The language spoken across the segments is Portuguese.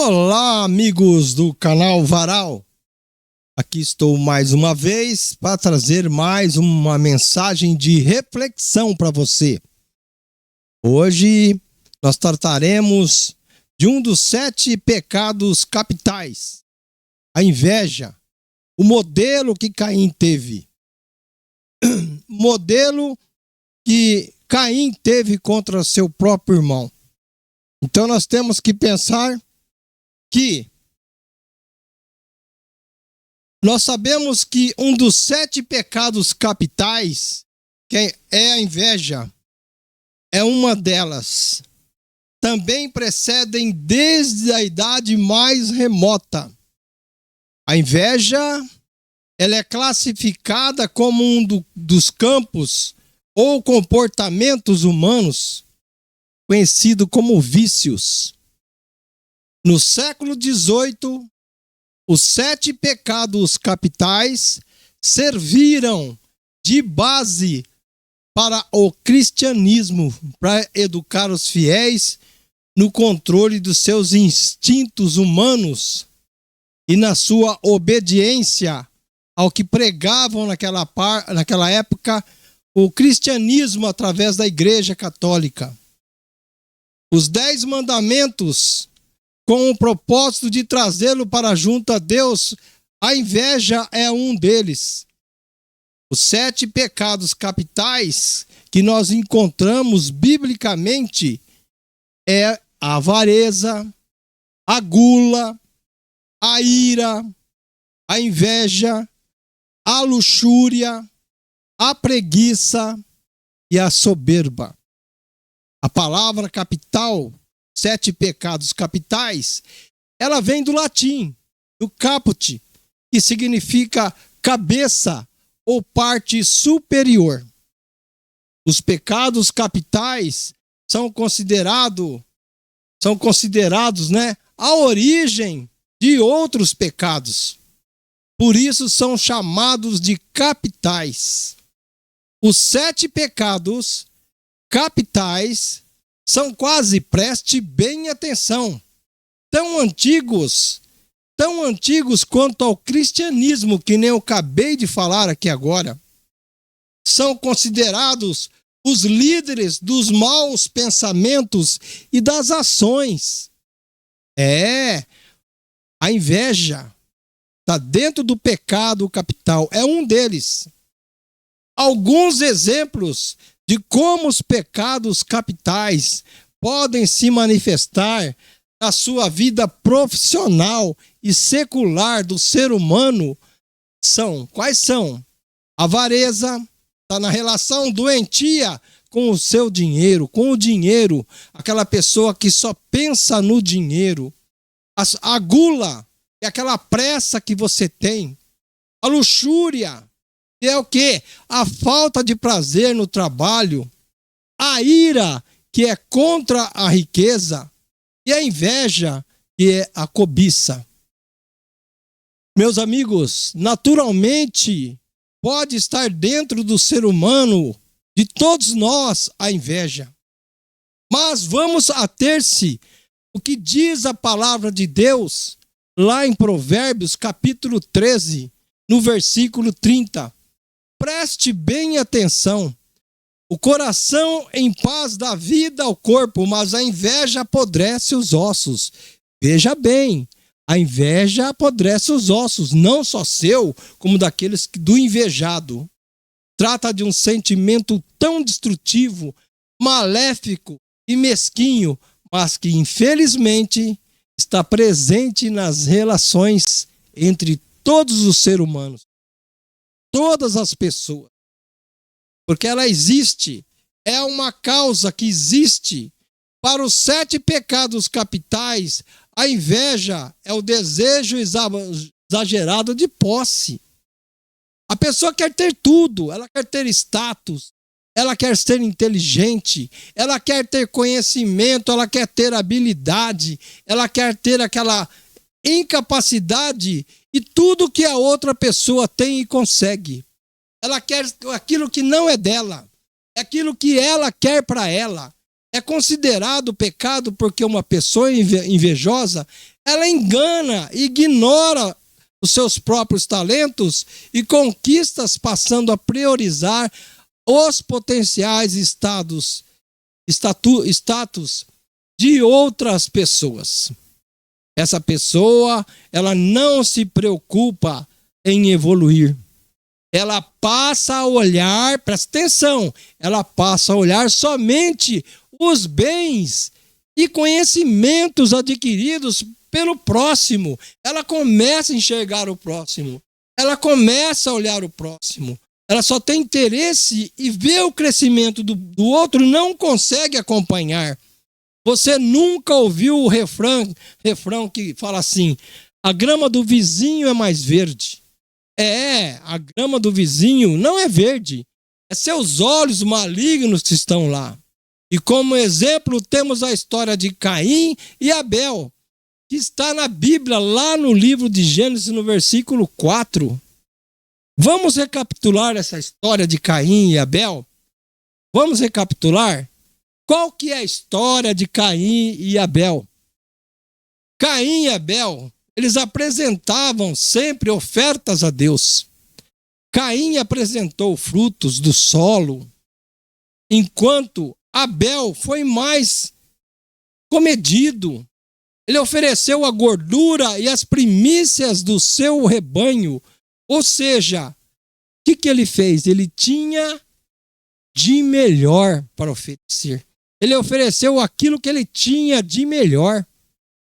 Olá, amigos do canal Varal. Aqui estou mais uma vez para trazer mais uma mensagem de reflexão para você. Hoje nós trataremos de um dos 7 pecados capitais, a inveja, o modelo que Caim teve. Modelo que Caim teve contra seu próprio irmão. Então nós temos que pensar que nós sabemos que um dos 7 pecados capitais, que é a inveja, é uma delas. Também precedem desde a idade mais remota. A inveja, ela é classificada como um dos campos ou comportamentos humanos, conhecido como vícios. No século XVIII, os 7 pecados capitais serviram de base para o cristianismo, para educar os fiéis no controle dos seus instintos humanos e na sua obediência ao que pregavam naquela época o cristianismo através da Igreja Católica. Os 10 mandamentos, com o propósito de trazê-lo para junto a Deus, a inveja é um deles. Os 7 pecados capitais que nós encontramos biblicamente é a avareza, a gula, a ira, a inveja, a luxúria, a preguiça e a soberba. A palavra capital, 7 pecados capitais, ela vem do latim, do caput, que significa cabeça ou parte superior. Os pecados capitais são considerados, a origem de outros pecados. Por isso são chamados de capitais. Os 7 pecados capitais são quase, preste bem atenção, tão antigos quanto ao cristianismo, que nem eu acabei de falar aqui agora. São considerados os líderes dos maus pensamentos e das ações. A inveja está dentro do pecado capital, é um deles. Alguns exemplos de como os pecados capitais podem se manifestar na sua vida profissional e secular do ser humano quais são? Avareza, está na relação doentia com o seu dinheiro, com o dinheiro, aquela pessoa que só pensa no dinheiro. A gula é aquela pressa que você tem. A luxúria é o quê? A falta de prazer no trabalho. A ira, que é contra a riqueza. E a inveja, que é a cobiça. Meus amigos, naturalmente pode estar dentro do ser humano, de todos nós, a inveja. Mas vamos ater-se o que diz a palavra de Deus lá em Provérbios, capítulo 13, no versículo 30. Preste bem atenção. O coração em paz dá vida ao corpo, mas a inveja apodrece os ossos. Veja bem, a inveja apodrece os ossos, não só seu, como daqueles do invejado. Trata de um sentimento tão destrutivo, maléfico e mesquinho, mas que infelizmente está presente nas relações entre todos os seres humanos. Todas as pessoas. Porque ela existe, é uma causa que existe. Para os 7 pecados capitais, a inveja é o desejo exagerado de posse. A pessoa quer ter tudo, ela quer ter status, ela quer ser inteligente, ela quer ter conhecimento, ela quer ter habilidade, ela quer ter aquela incapacidade e tudo que a outra pessoa tem e consegue. Ela quer aquilo que não é dela, é aquilo que ela quer para ela. É considerado pecado porque uma pessoa invejosa, ela engana, ignora os seus próprios talentos e conquistas, passando a priorizar os potenciais status de outras pessoas. Essa pessoa, ela não se preocupa em evoluir. Ela passa a olhar, presta atenção, ela passa a olhar somente os bens e conhecimentos adquiridos pelo próximo. Ela começa a enxergar o próximo. Ela começa a olhar o próximo. Ela só tem interesse e vê o crescimento do outro, não consegue acompanhar. Você nunca ouviu o refrão que fala assim: a grama do vizinho é mais verde. A grama do vizinho não é verde. É seus olhos malignos que estão lá. E como exemplo temos a história de Caim e Abel, que está na Bíblia, lá no livro de Gênesis, no versículo 4. Vamos recapitular essa história de Caim e Abel? Vamos recapitular? Qual que é a história de Caim e Abel? Caim e Abel, eles apresentavam sempre ofertas a Deus. Caim apresentou frutos do solo, enquanto Abel foi mais comedido. Ele ofereceu a gordura e as primícias do seu rebanho. Ou seja, o que ele fez? Ele tinha de melhor para oferecer. Ele ofereceu aquilo que ele tinha de melhor.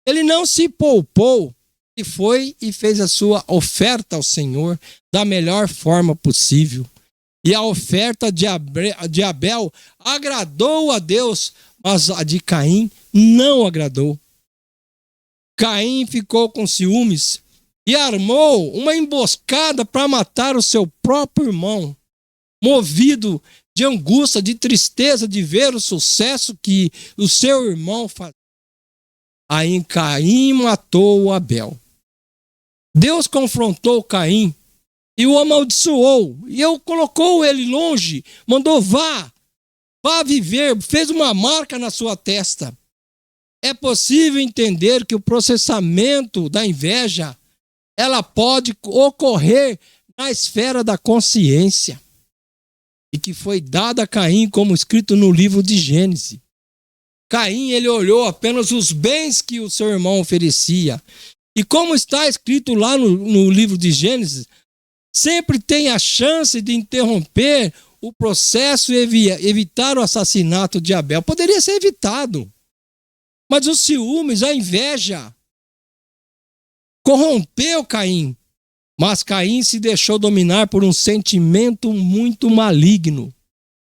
Ele não se poupou e foi e fez a sua oferta ao Senhor da melhor forma possível. E a oferta de Abel agradou a Deus, mas a de Caim não agradou. Caim ficou com ciúmes e armou uma emboscada para matar o seu próprio irmão, movido de angústia, de tristeza de ver o sucesso que o seu irmão fazia. Aí Caim matou Abel. Deus confrontou Caim e o amaldiçoou, e colocou ele longe, mandou vá viver, fez uma marca na sua testa. É possível entender que o processamento da inveja, ela pode ocorrer na esfera da consciência, e que foi dada a Caim, como escrito no livro de Gênesis. Caim, ele olhou apenas os bens que o seu irmão oferecia. E como está escrito lá no livro de Gênesis, sempre tem a chance de interromper o processo e evitar o assassinato de Abel. Poderia ser evitado. Mas os ciúmes, a inveja, corrompeu Caim. Mas Caim se deixou dominar por um sentimento muito maligno.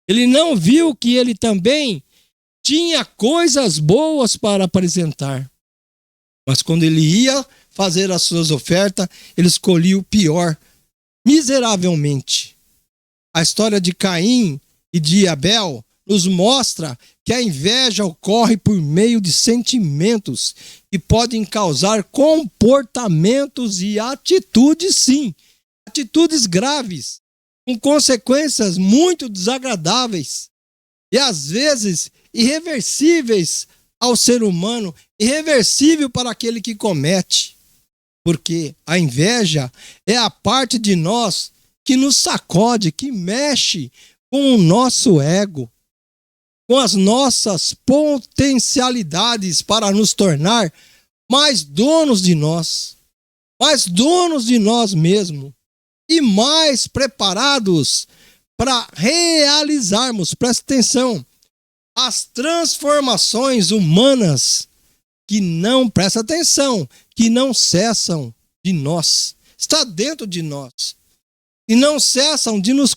Ele não viu que ele também tinha coisas boas para apresentar. Mas quando ele ia fazer as suas ofertas, ele escolhia o pior, miseravelmente. A história de Caim e de Abel nos mostra que a inveja ocorre por meio de sentimentos que podem causar comportamentos e atitudes, sim, atitudes graves, com consequências muito desagradáveis e às vezes irreversíveis ao ser humano, irreversível para aquele que comete. Porque a inveja é a parte de nós que nos sacode, que mexe com o nosso ego, com as nossas potencialidades para nos tornar mais donos de nós mesmos e mais preparados para realizarmos, presta atenção, as transformações humanas que não, presta atenção, que não cessam de nós, está dentro de nós, e não cessam de nos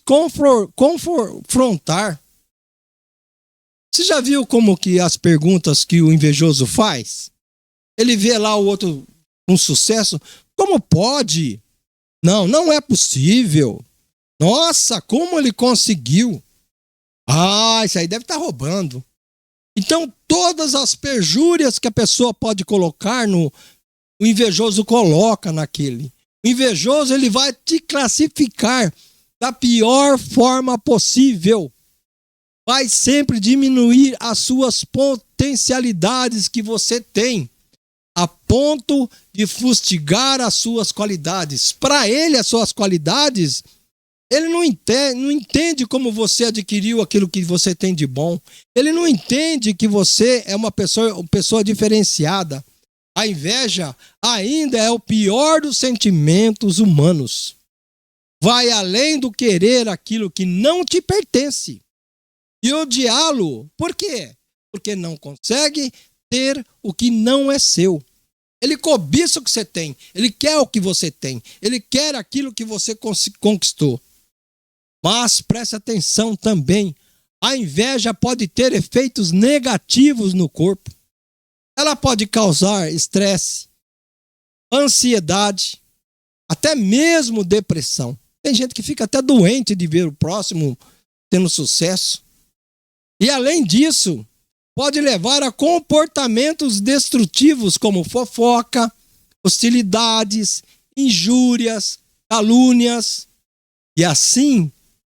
confrontar. Você já viu como que as perguntas que o invejoso faz? Ele vê lá o outro com sucesso, como pode? Não é possível. Nossa, como ele conseguiu? Isso aí deve estar roubando. Então, todas as perjúrias que a pessoa pode colocar o invejoso coloca naquele. O invejoso, ele vai te classificar da pior forma possível. Vai sempre diminuir as suas potencialidades que você tem. a ponto de fustigar as suas qualidades. Para ele, as suas qualidades, ele não entende como você adquiriu aquilo que você tem de bom. Ele não entende que você é uma pessoa diferenciada. A inveja ainda é o pior dos sentimentos humanos. Vai além do querer aquilo que não te pertence e odiá-lo. Por quê? Porque não consegue ter o que não é seu. Ele cobiça o que você tem. Ele quer o que você tem. Ele quer aquilo que você conquistou. Mas preste atenção também. A inveja pode ter efeitos negativos no corpo. Ela pode causar estresse, ansiedade, até mesmo depressão. Tem gente que fica até doente de ver o próximo tendo sucesso. E além disso, pode levar a comportamentos destrutivos como fofoca, hostilidades, injúrias, calúnias. E assim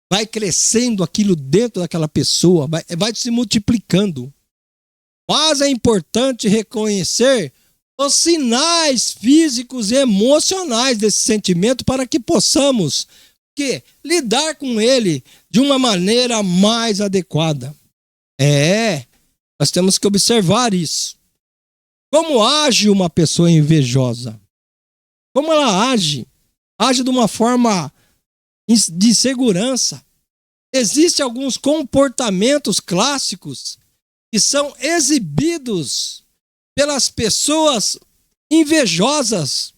vai crescendo aquilo dentro daquela pessoa, vai se multiplicando. Mas é importante reconhecer os sinais físicos e emocionais desse sentimento para que possamos lidar com ele de uma maneira mais adequada. Nós temos que observar isso. Como age uma pessoa invejosa? Como ela age? Age de uma forma de insegurança. Existem alguns comportamentos clássicos que são exibidos pelas pessoas invejosas.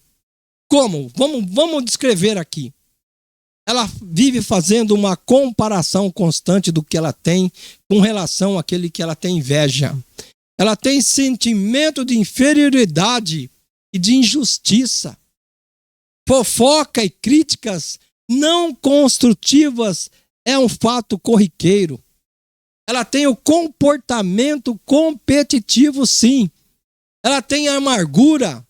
Como? Vamos descrever aqui. Ela vive fazendo uma comparação constante do que ela tem com relação àquele que ela tem inveja. Ela tem sentimento de inferioridade e de injustiça. Fofoca e críticas não construtivas é um fato corriqueiro. Ela tem o comportamento competitivo, sim. Ela tem amargura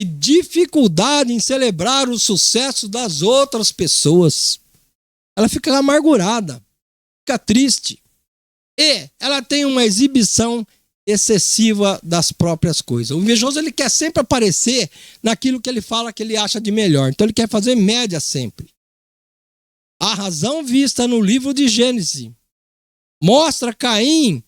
e dificuldade em celebrar o sucesso das outras pessoas. Ela fica amargurada, fica triste. E ela tem uma exibição excessiva das próprias coisas. O invejoso, ele quer sempre aparecer naquilo que ele fala que ele acha de melhor. Então ele quer fazer média sempre. A razão vista no livro de Gênesis mostra Caim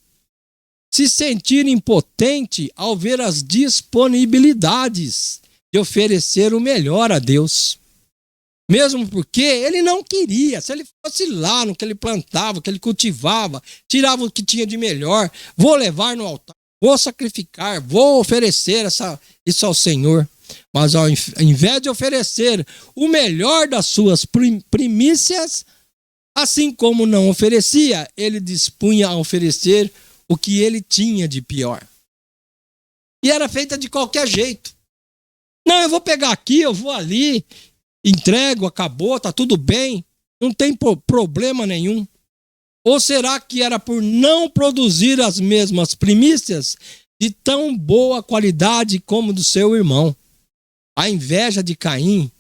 se sentir impotente ao ver as disponibilidades de oferecer o melhor a Deus. Mesmo porque ele não queria. Se ele fosse lá no que ele plantava, no que ele cultivava, tirava o que tinha de melhor, vou levar no altar, vou sacrificar, vou oferecer isso ao Senhor. Mas ao invés de oferecer o melhor das suas primícias, assim como não oferecia, ele dispunha a oferecer o que ele tinha de pior. E era feita de qualquer jeito. Não, eu vou pegar aqui, eu vou ali, entrego, acabou, tá tudo bem, não tem problema nenhum. Ou será que era por não produzir as mesmas primícias de tão boa qualidade como do seu irmão? A inveja de Caim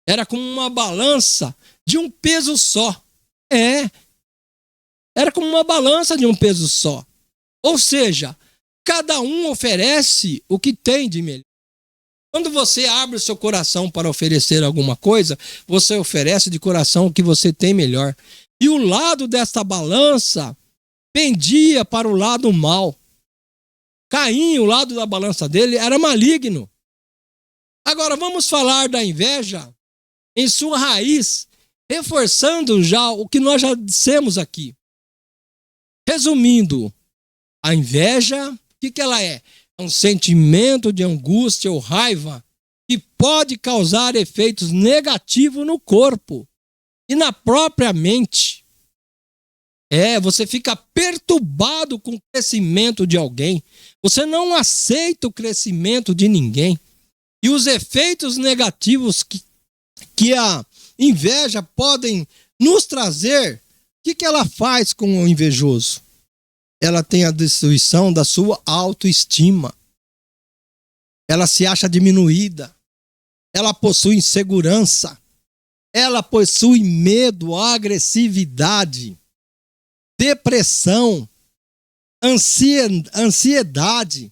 era como uma balança de um peso só. Era como uma balança de um peso só. Ou seja, cada um oferece o que tem de melhor. Quando você abre o seu coração para oferecer alguma coisa, você oferece de coração o que você tem melhor. E o lado desta balança pendia para o lado mal. Caim, o lado da balança dele, era maligno. Agora vamos falar da inveja em sua raiz, reforçando já o que nós já dissemos aqui. Resumindo, a inveja, o que ela é? É um sentimento de angústia ou raiva que pode causar efeitos negativos no corpo e na própria mente. Você fica perturbado com o crescimento de alguém. Você não aceita o crescimento de ninguém. E os efeitos negativos que a inveja podem nos trazer, o que ela faz com o invejoso? Ela tem a destruição da sua autoestima. Ela se acha diminuída. Ela possui insegurança. Ela possui medo, agressividade, depressão, ansiedade,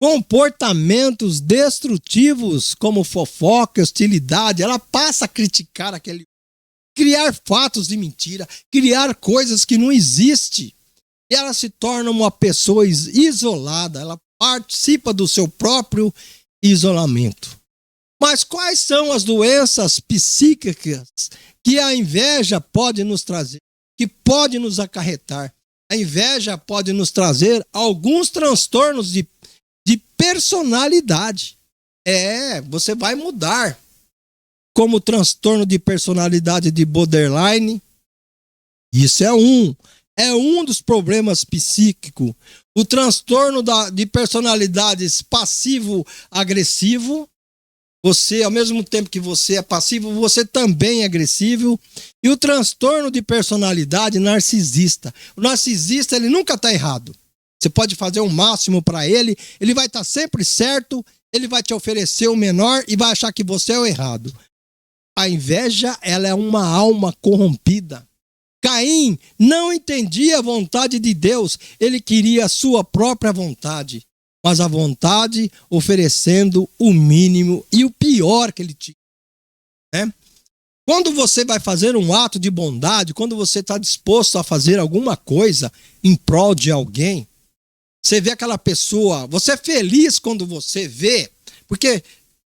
comportamentos destrutivos, como fofoca, hostilidade. Ela passa a criticar aquele, criar fatos de mentira, criar coisas que não existem. E ela se torna uma pessoa isolada, ela participa do seu próprio isolamento. Mas quais são as doenças psíquicas que a inveja pode nos trazer, que pode nos acarretar? A inveja pode nos trazer alguns transtornos de personalidade. Você vai mudar. Como o transtorno de personalidade de borderline. Isso é um dos problemas psíquicos. O transtorno de personalidades passivo-agressivo. Você, ao mesmo tempo que você é passivo, você também é agressivo. E o transtorno de personalidade narcisista. O narcisista, ele nunca está errado. Você pode fazer o máximo para ele, ele vai estar sempre certo, ele vai te oferecer o menor e vai achar que você é o errado. A inveja, ela é uma alma corrompida. Caim não entendia a vontade de Deus, ele queria a sua própria vontade. Mas a vontade oferecendo o mínimo e o pior que ele tinha. Né? Quando você vai fazer um ato de bondade, quando você está disposto a fazer alguma coisa em prol de alguém, você vê aquela pessoa, você é feliz quando você vê, porque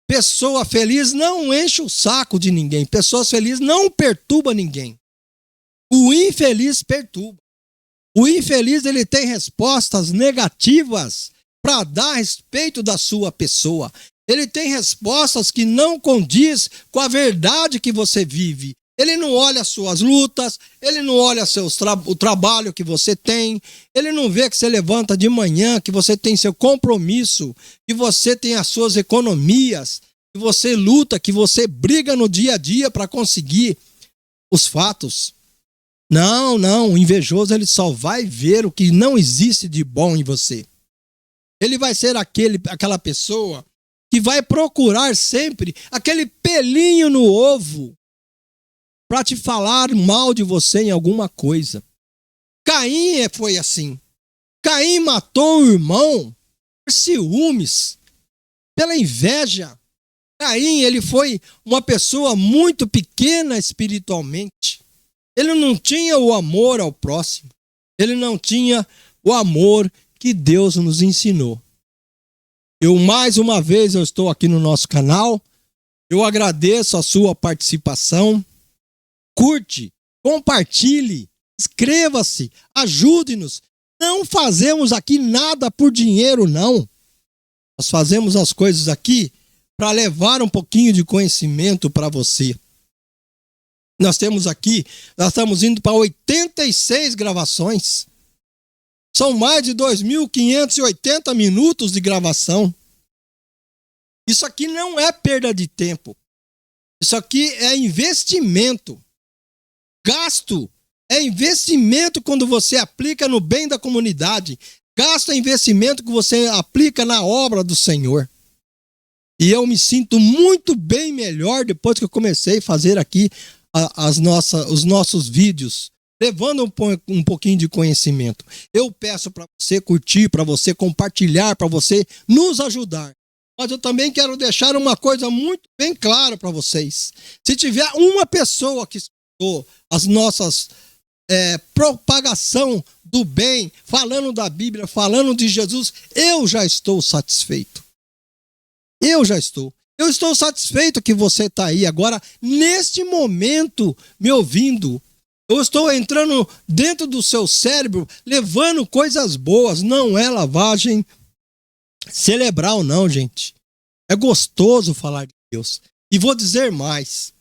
pessoa feliz não enche o saco de ninguém, pessoas felizes não perturba ninguém. O infeliz perturba. O infeliz, ele tem respostas negativas para dar a respeito da sua pessoa. Ele tem respostas que não condiz com a verdade que você vive. Ele não olha as suas lutas, ele não olha o trabalho que você tem, ele não vê que você levanta de manhã, que você tem seu compromisso, que você tem as suas economias, que você luta, que você briga no dia a dia para conseguir os fatos. Não, o invejoso, ele só vai ver o que não existe de bom em você. Ele vai ser aquela pessoa que vai procurar sempre aquele pelinho no ovo para te falar mal de você em alguma coisa. Caim foi assim. Caim matou o irmão por ciúmes, pela inveja. Caim, ele foi uma pessoa muito pequena espiritualmente. Ele não tinha o amor ao próximo. Ele não tinha o amor que Deus nos ensinou. Mais uma vez, eu estou aqui no nosso canal. Eu agradeço a sua participação. Curte, compartilhe, inscreva-se, ajude-nos. Não fazemos aqui nada por dinheiro, não. Nós fazemos as coisas aqui para levar um pouquinho de conhecimento para você. Nós estamos indo para 86 gravações. São mais de 2.580 minutos de gravação. Isso aqui não é perda de tempo. Isso aqui é investimento. Gasto é investimento quando você aplica no bem da comunidade. Gasto é investimento que você aplica na obra do Senhor. E eu me sinto muito bem melhor depois que eu comecei a fazer aqui os nossos vídeos, levando um pouquinho de conhecimento. Eu peço para você curtir, para você compartilhar, para você nos ajudar. Mas eu também quero deixar uma coisa muito bem clara para vocês. Se tiver uma pessoa que escutou as nossas propagação do bem, falando da Bíblia, falando de Jesus, eu já estou satisfeito. Eu estou satisfeito que você está aí agora, neste momento, me ouvindo. Eu estou entrando dentro do seu cérebro, levando coisas boas. Não é lavagem cerebral, não, gente. É gostoso falar de Deus. E vou dizer mais.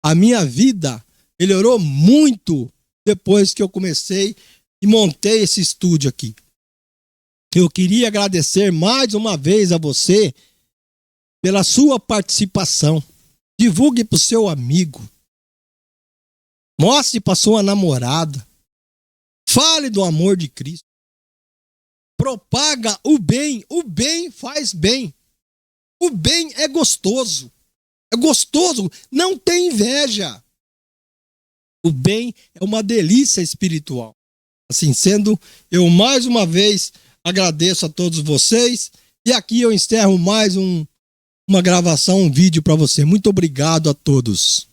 A minha vida melhorou muito depois que eu comecei e montei esse estúdio aqui. Eu queria agradecer mais uma vez a você pela sua participação. Divulgue para o seu amigo. Mostre para sua namorada. Fale do amor de Cristo. Propaga o bem. O bem faz bem. O bem é gostoso. É gostoso. Não tem inveja. O bem é uma delícia espiritual. Assim sendo, eu mais uma vez agradeço a todos vocês E aqui eu encerro mais uma gravação, um vídeo para você. Muito obrigado a todos.